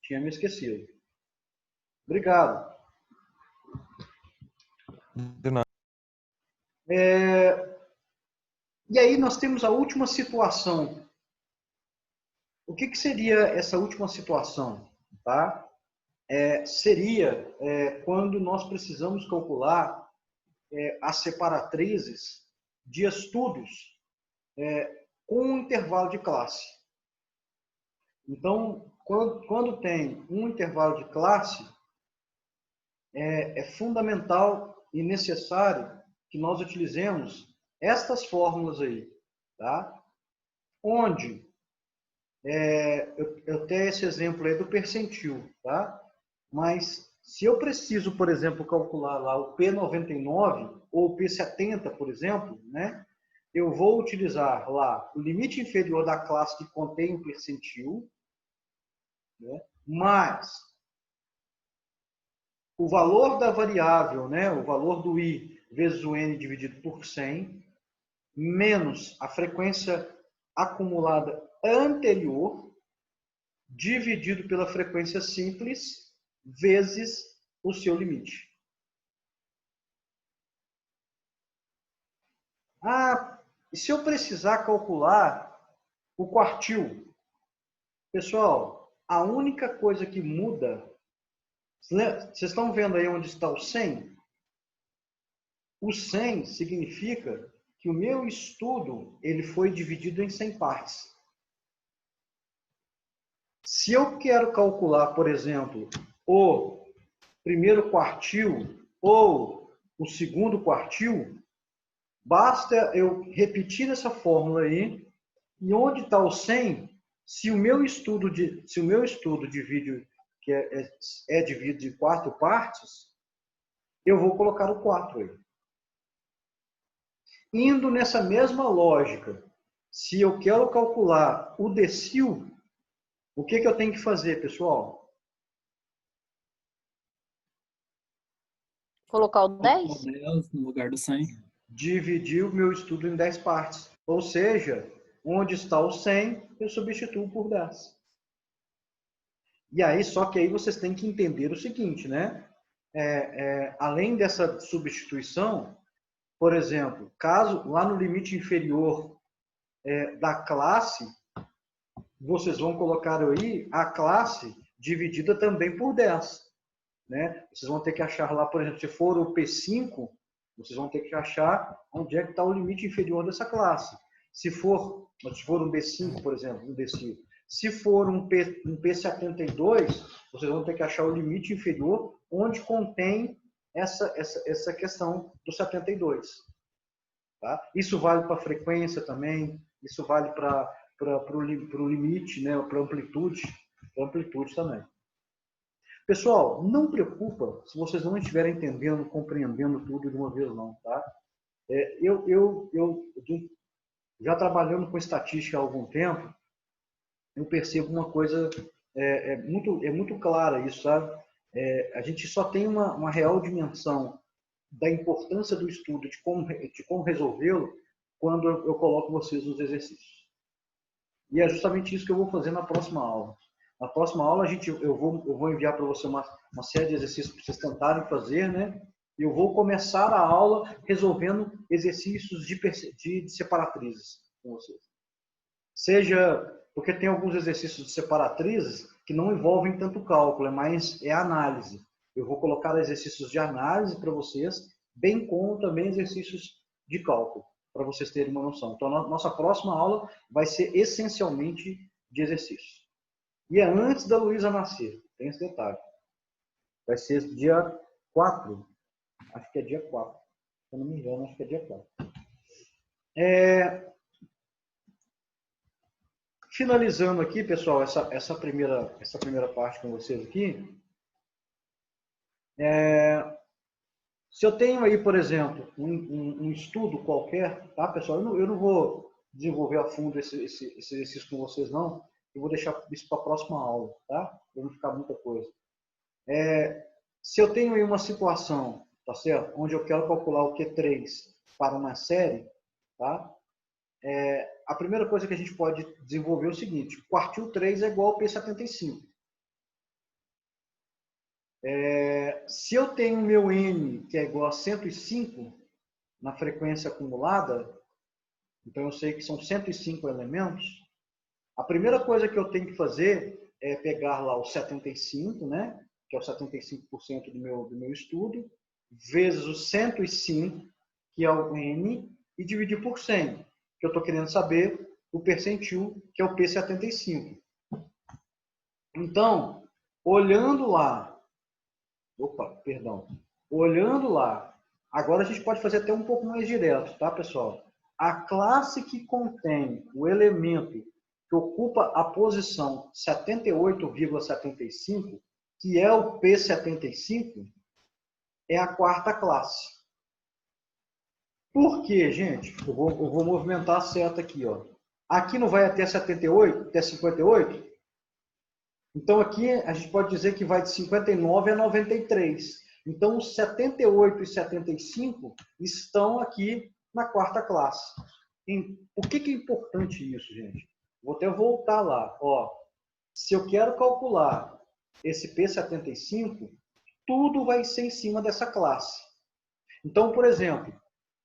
Tinha me esquecido. Obrigado. De nada. E aí nós temos a última situação. O que seria essa última situação? Tá? Seria quando nós precisamos calcular as separatrizes de estudos com um intervalo de classe. Então, quando tem um intervalo de classe, é fundamental e necessário que nós utilizemos estas fórmulas aí, tá? Onde eu tenho esse exemplo aí do percentil, tá? Mas se eu preciso, por exemplo, calcular lá o P99 ou o P70, por exemplo, né? Eu vou utilizar lá o limite inferior da classe que contém o percentil, né? Mais o valor da variável, né? O valor do i vezes o n dividido por 100, menos a frequência acumulada anterior, dividido pela frequência simples, vezes o seu limite. E se eu precisar calcular o quartil? Pessoal, a única coisa que muda... Vocês estão vendo aí onde está o 100? O 100 significa que o meu estudo ele foi dividido em 100 partes. Se eu quero calcular, por exemplo, o primeiro quartil ou o segundo quartil, basta eu repetir essa fórmula aí, e onde está o 100, se o meu estudo divide, que é dividido em 4 partes, eu vou colocar o 4 aí. Indo nessa mesma lógica, se eu quero calcular o decil, o que eu tenho que fazer, pessoal? Colocar o 10? 10 no lugar do 100. Dividir o meu estudo em 10 partes. Ou seja, onde está o 100, eu substituo por 10. E aí, só que aí vocês têm que entender o seguinte, né? Além dessa substituição, por exemplo, caso lá no limite inferior da classe, vocês vão colocar aí a classe dividida também por 10. Né? Vocês vão ter que achar lá, por exemplo, se for o P5, vocês vão ter que achar onde é que está o limite inferior dessa classe. Se for um B5, por exemplo, um decil. Se for um P72, vocês vão ter que achar o limite inferior onde contém essa questão do 72. Tá? Isso vale para a frequência também, isso vale para o limite, né? Para a amplitude também. Pessoal, não preocupa se vocês não estiverem entendendo, compreendendo tudo de uma vez não, tá? Eu já trabalhando com estatística há algum tempo, eu percebo uma coisa muito clara isso, sabe? A gente só tem uma real dimensão da importância do estudo, de como resolvê-lo, quando eu coloco vocês nos exercícios. E é justamente isso que eu vou fazer na próxima aula. Na próxima aula, eu vou enviar para você uma série de exercícios para vocês tentarem fazer, né? E eu vou começar a aula resolvendo exercícios de separatrizes com vocês. Seja porque tem alguns exercícios de separatrizes que não envolvem tanto cálculo, mas é análise. Eu vou colocar exercícios de análise para vocês, bem como também exercícios de cálculo, para vocês terem uma noção. Então, a nossa próxima aula vai ser essencialmente de exercícios. E é antes da Luísa nascer, tem esse detalhe. Vai ser dia 4. Acho que é dia 4. Se eu não me engano, acho que é dia 4. Finalizando aqui, pessoal, essa primeira parte com vocês aqui. Se eu tenho aí, por exemplo, um estudo qualquer, tá, pessoal? Eu não vou desenvolver a fundo esse exercício com vocês, não. Eu vou deixar isso para a próxima aula, tá? Para não ficar muita coisa. Se eu tenho aí uma situação, tá certo? Onde eu quero calcular o Q3 para uma série, tá? a primeira coisa que a gente pode desenvolver é o seguinte: quartil 3 é igual ao P75. Se eu tenho meu N, que é igual a 105, na frequência acumulada, então eu sei que são 105 elementos, a primeira coisa que eu tenho que fazer é pegar lá o 75, né, que é o 75% do meu estudo, vezes o 105, que é o N, e dividir por 100, que eu estou querendo saber o percentil, que é o P75. Então, olhando lá, olhando lá, agora a gente pode fazer até um pouco mais direto, tá, pessoal? A classe que contém o elemento que ocupa a posição 78,75, que é o P75, é a quarta classe. Por quê, gente? Eu vou movimentar a seta aqui, ó. Aqui não vai até 78, até 58? Então aqui a gente pode dizer que vai de 59 a 93. Então os 78 e 75 estão aqui na quarta classe. Por que é importante isso, gente? Vou até voltar lá. Ó, se eu quero calcular esse P75, tudo vai ser em cima dessa classe. Então, por exemplo,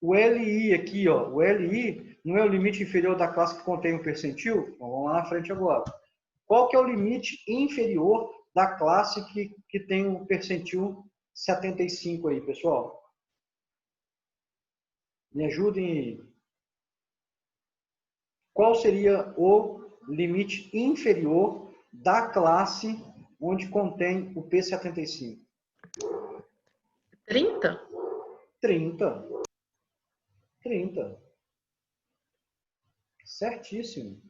o LI aqui, ó, o LI não é o limite inferior da classe que contém o percentil? Então, vamos lá na frente agora. Qual que é o limite inferior da classe que tem o percentil 75 aí, pessoal? Me ajudem aí. Qual seria o limite inferior da classe onde contém o P75? 30? 30. 30. Certíssimo.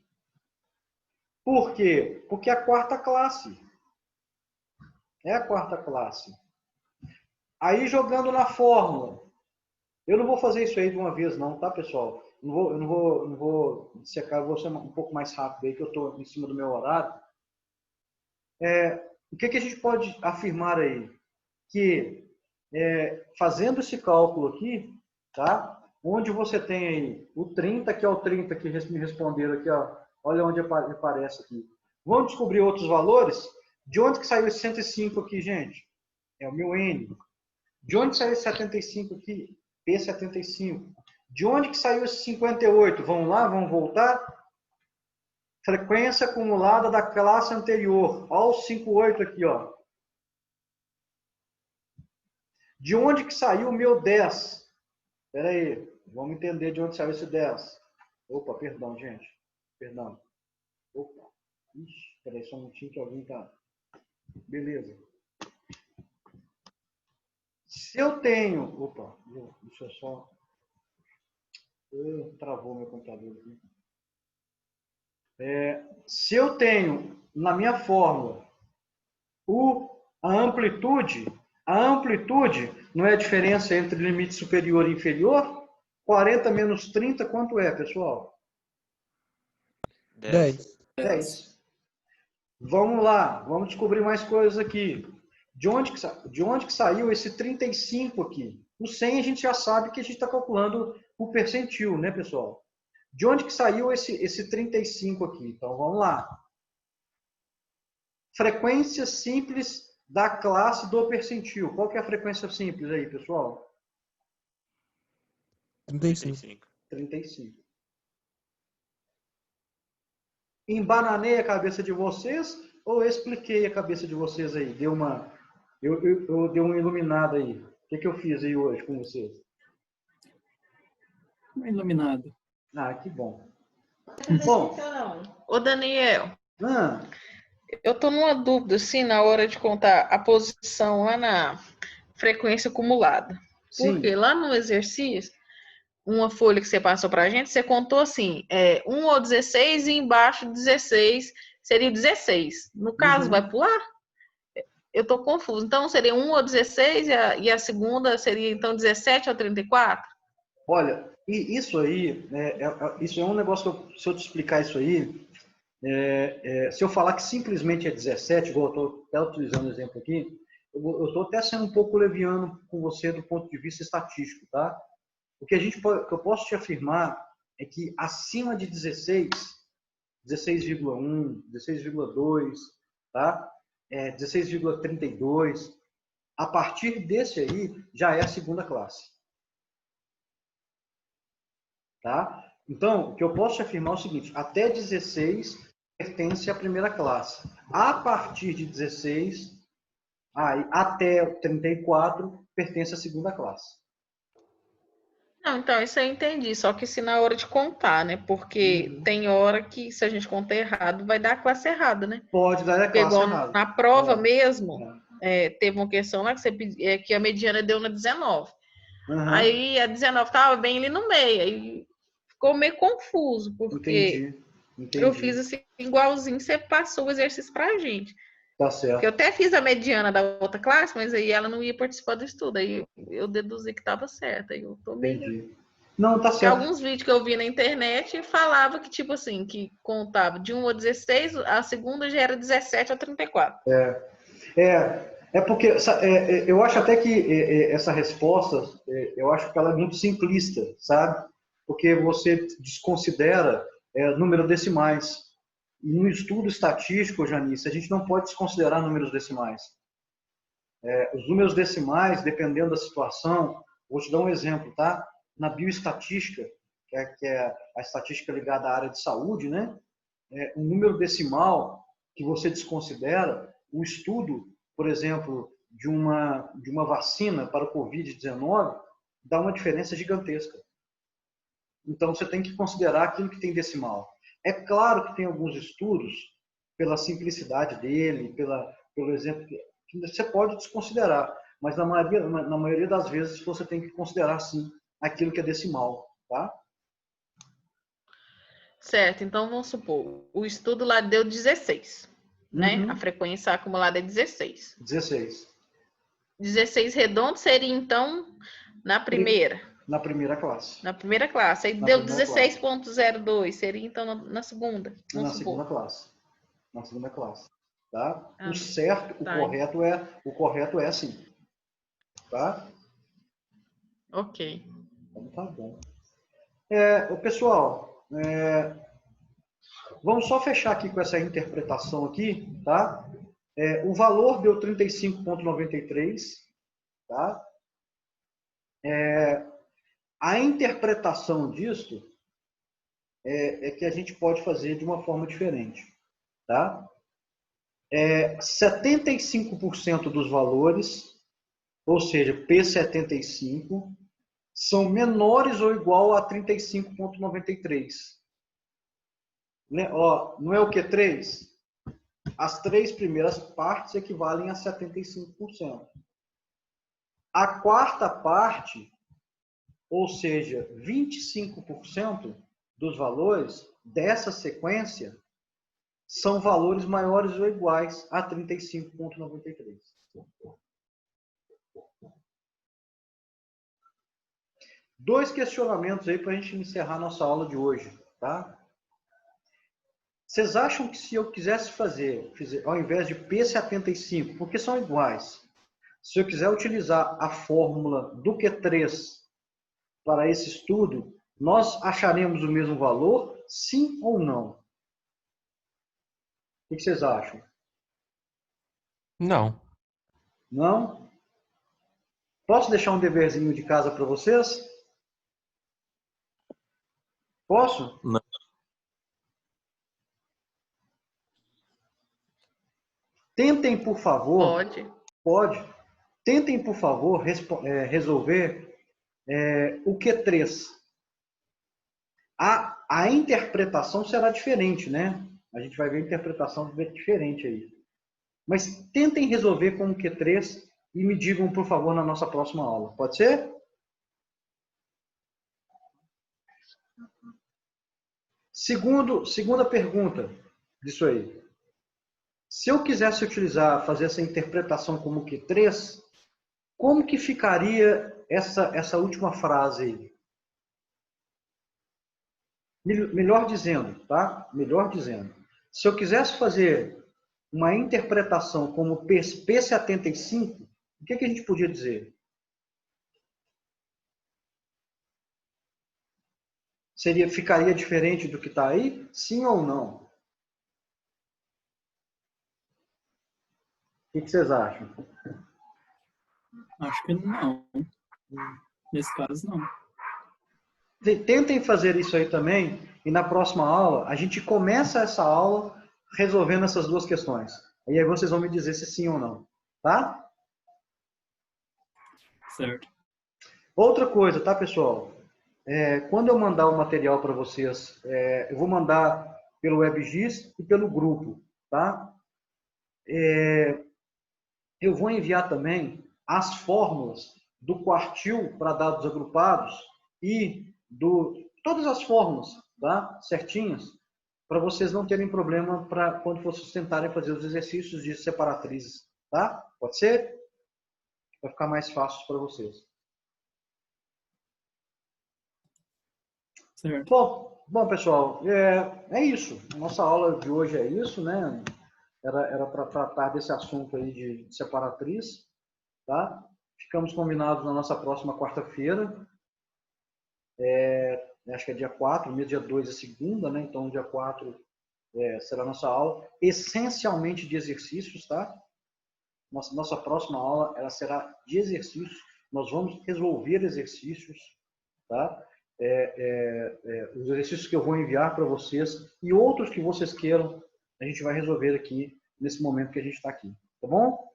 Por quê? Porque é a quarta classe. É a quarta classe. Aí, jogando na fórmula. Eu não vou fazer isso aí de uma vez, não, tá, pessoal? Eu não vou secar, eu vou ser um pouco mais rápido aí, que eu estou em cima do meu horário. O que a gente pode afirmar aí? Que, fazendo esse cálculo aqui, tá? Onde você tem aí o 30, que é o 30 que me responderam aqui, ó. Olha onde aparece aqui. Vamos descobrir outros valores? De onde que saiu esse 105 aqui, gente? É o meu N. De onde saiu esse 75 aqui? P75. De onde que saiu esse 58? Vamos lá, vamos voltar? Frequência acumulada da classe anterior. Olha o 58 aqui, ó. De onde que saiu o meu 10? Espera aí, vamos entender de onde saiu esse 10. Opa, perdão, gente. Perdão. Opa. Ixi, espera aí só um minutinho que alguém tá... Beleza. Se eu tenho... Opa, deixa eu só... Travou meu computador aqui. Se eu tenho na minha fórmula a amplitude não é a diferença entre limite superior e inferior? 40 menos 30, quanto é, pessoal? 10. 10. Vamos lá, vamos descobrir mais coisas aqui. De onde que saiu esse 35 aqui? O 100 a gente já sabe que a gente está calculando o percentil, né, pessoal? De onde que saiu esse 35 aqui? Então, vamos lá. Frequência simples da classe do percentil. Qual que é a frequência simples aí, pessoal? 35. 35. Embananei a cabeça de vocês ou eu expliquei a cabeça de vocês aí? Eu dei uma iluminada aí. O que eu fiz aí hoje com vocês? Uma iluminada. Ah, que bom. Bom, ô Daniel, eu tô numa dúvida, assim, na hora de contar a posição lá na frequência acumulada. Porque lá no exercício, uma folha que você passou pra gente, você contou assim, 1 ou 16 e embaixo 16 seria o 16. No caso, vai pular? Eu tô confuso. Então, seria 1 ou 16 e a segunda seria, então, 17 ou 34? Olha, e isso aí, isso é um negócio que se eu te explicar isso aí, se eu falar que simplesmente é 17, igual eu estou até utilizando o exemplo aqui, eu estou até sendo um pouco leviano com você do ponto de vista estatístico, tá? O que eu posso te afirmar é que acima de 16, 16,1, 16,2, tá? 16,32, a partir desse aí já é a segunda classe. Tá? Então, o que eu posso te afirmar é o seguinte, até 16 pertence à primeira classe. A partir de 16, até 34, pertence à segunda classe. Não, então, isso eu entendi, só que se na hora de contar, né? Porque tem hora que, se a gente contar errado, vai dar a classe errada, né? Pode dar a classe errada. Na prova mesmo, teve uma questão lá que a mediana deu na 19. Aí a 19 estava bem ali no meio, aí ficou meio confuso, porque eu fiz assim, igualzinho, você passou o exercício pra gente. Tá certo. Porque eu até fiz a mediana da outra classe, mas aí ela não ia participar do estudo. Aí eu deduzi que estava certo. Aí eu tô meio... Entendi. Não, tá certo. Porque alguns vídeos que eu vi na internet falava que, tipo assim, que contava de 1 a 16, a segunda já era 17 a 34. Porque eu acho até que essa resposta, eu acho que ela é muito simplista, sabe? Porque você desconsidera número decimais. E no estudo estatístico, Janice, a gente não pode desconsiderar números decimais. Os números decimais, dependendo da situação, vou te dar um exemplo, tá? Na bioestatística, que é a estatística ligada à área de saúde, né? Um número decimal que você desconsidera, o estudo, por exemplo, de uma vacina para o Covid-19, dá uma diferença gigantesca. Então, você tem que considerar aquilo que tem decimal. É claro que tem alguns estudos, pela simplicidade dele, pelo exemplo, que você pode desconsiderar, mas na maioria das vezes você tem que considerar, sim, aquilo que é decimal, tá? Certo, então vamos supor, o estudo lá deu 16, né? A frequência acumulada é 16. 16. 16 redondo seria, então, na primeira. Na primeira classe. Na primeira classe. Aí deu 16,02. Seria, então, na segunda. Na segunda classe. Na segunda classe. Tá? O certo, o correto é assim. Tá? Ok. Então tá bom. Pessoal, vamos só fechar aqui com essa interpretação aqui, tá? O valor deu 35,93, tá? A interpretação disso é que a gente pode fazer de uma forma diferente, tá? 75% dos valores, ou seja, P75, são menores ou igual a 35,93. Não é o que 3? As 3 primeiras partes equivalem a 75%. A quarta parte, ou seja, 25% dos valores dessa sequência, são valores maiores ou iguais a 35,93. Dois questionamentos aí para a gente encerrar nossa aula de hoje, tá? Vocês acham que se eu quisesse fazer, ao invés de P75, porque são iguais, se eu quiser utilizar a fórmula do Q3 para esse estudo, nós acharemos o mesmo valor, sim ou não? O que vocês acham? Não. Não? Posso deixar um deverzinho de casa para vocês? Posso? Não. Tentem, por favor. Pode. Pode. Tentem, por favor, resolver o Q3. A interpretação será diferente, né? A gente vai ver a interpretação diferente aí. Mas tentem resolver com o Q3 e me digam, por favor, na nossa próxima aula. Pode ser? Segunda pergunta disso aí. Se eu quisesse fazer essa interpretação como Q3, como que ficaria essa última frase aí? Melhor dizendo, tá? Melhor dizendo. Se eu quisesse fazer uma interpretação como P75, o que a gente podia dizer? ficaria diferente do que está aí? Sim ou não? O que vocês acham? Acho que não. Nesse caso, não. Tentem fazer isso aí também, e na próxima aula, a gente começa essa aula resolvendo essas duas questões. E aí vocês vão me dizer se sim ou não, tá? Certo. Outra coisa, tá, pessoal? Quando eu mandar o material para vocês, eu vou mandar pelo WebGIS e pelo grupo, tá? Eu vou enviar também as fórmulas do quartil para dados agrupados e todas as fórmulas, tá? Certinhas, para vocês não terem problema quando vocês tentarem fazer os exercícios de separatrizes, tá? Pode ser? Vai ficar mais fácil para vocês. Certo. Bom, pessoal, é isso. Nossa aula de hoje é isso, né? Era para tratar desse assunto aí de separatriz, tá? Ficamos combinados na nossa próxima quarta-feira. Acho que é dia 4, mês dia 2 é segunda, né? Então, dia 4 será a nossa aula, essencialmente de exercícios, tá? Nossa próxima aula, ela será de exercícios. Nós vamos resolver exercícios, tá? Os exercícios que eu vou enviar para vocês e outros que vocês queiram, a gente vai resolver aqui, nesse momento que a gente está aqui, tá bom?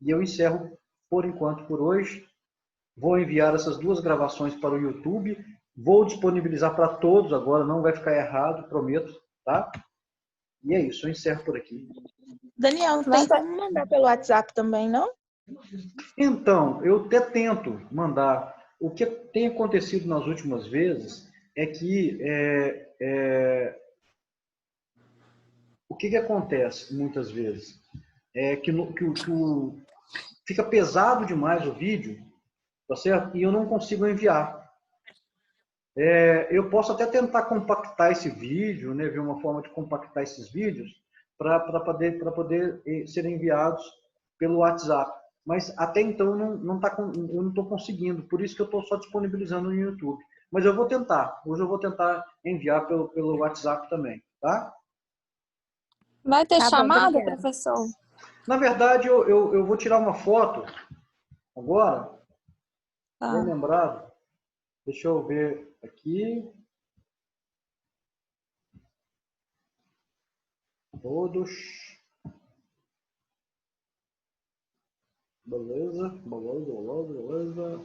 E eu encerro, por enquanto, por hoje. Vou enviar essas duas gravações para o YouTube. Vou disponibilizar para todos agora, não vai ficar errado, prometo, tá? E é isso, eu encerro por aqui. Daniel, tem como mandar pelo WhatsApp também, não? Então, eu até tento mandar. O que tem acontecido nas últimas vezes é que o que acontece muitas vezes é que fica pesado demais o vídeo, tá certo? E eu não consigo enviar. Eu posso até tentar compactar esse vídeo, né, ver uma forma de compactar esses vídeos para poder serem enviados pelo WhatsApp. Mas até então eu não estou conseguindo, por isso que eu estou só disponibilizando no YouTube. Mas eu vou tentar. Hoje eu vou tentar enviar pelo WhatsApp também, tá? Vai ter chamada, professor? Na verdade, eu vou tirar uma foto agora. Bem lembrado. Deixa eu ver aqui. Todos. Beleza, beleza.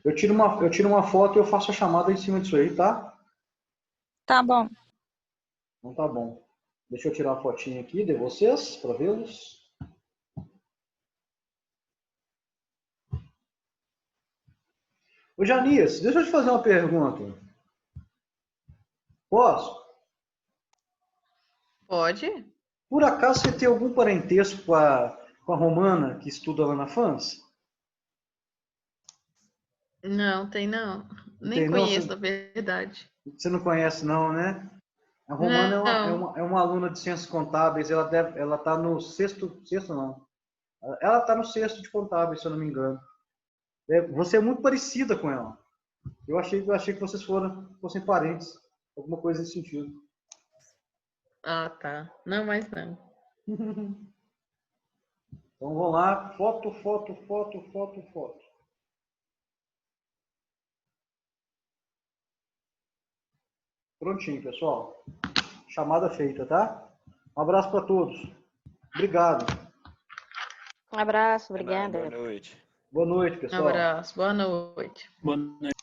Eu tiro uma foto e eu faço a chamada em cima disso aí, tá? Tá bom. Então tá bom. Deixa eu tirar a fotinha aqui de vocês, para vê-los. Ô Janice, deixa eu te fazer uma pergunta. Posso? Pode. Por acaso você tem algum parentesco com a Romana que estuda lá na FANS? Não, tem não. Nem conheço, na verdade. Você não conhece não, né? A Romana é uma aluna de Ciências Contábeis, ela está no sexto não. Ela está no sexto de Contábeis, se eu não me engano. Você é muito parecida com ela. Eu achei que vocês fossem parentes, alguma coisa nesse sentido. Ah, tá. Não, mas não. Então vamos lá, foto. Prontinho, pessoal. Chamada feita, tá? Um abraço para todos. Obrigado. Um abraço, obrigada. Boa noite. Boa noite, pessoal. Um abraço, boa noite. Boa noite.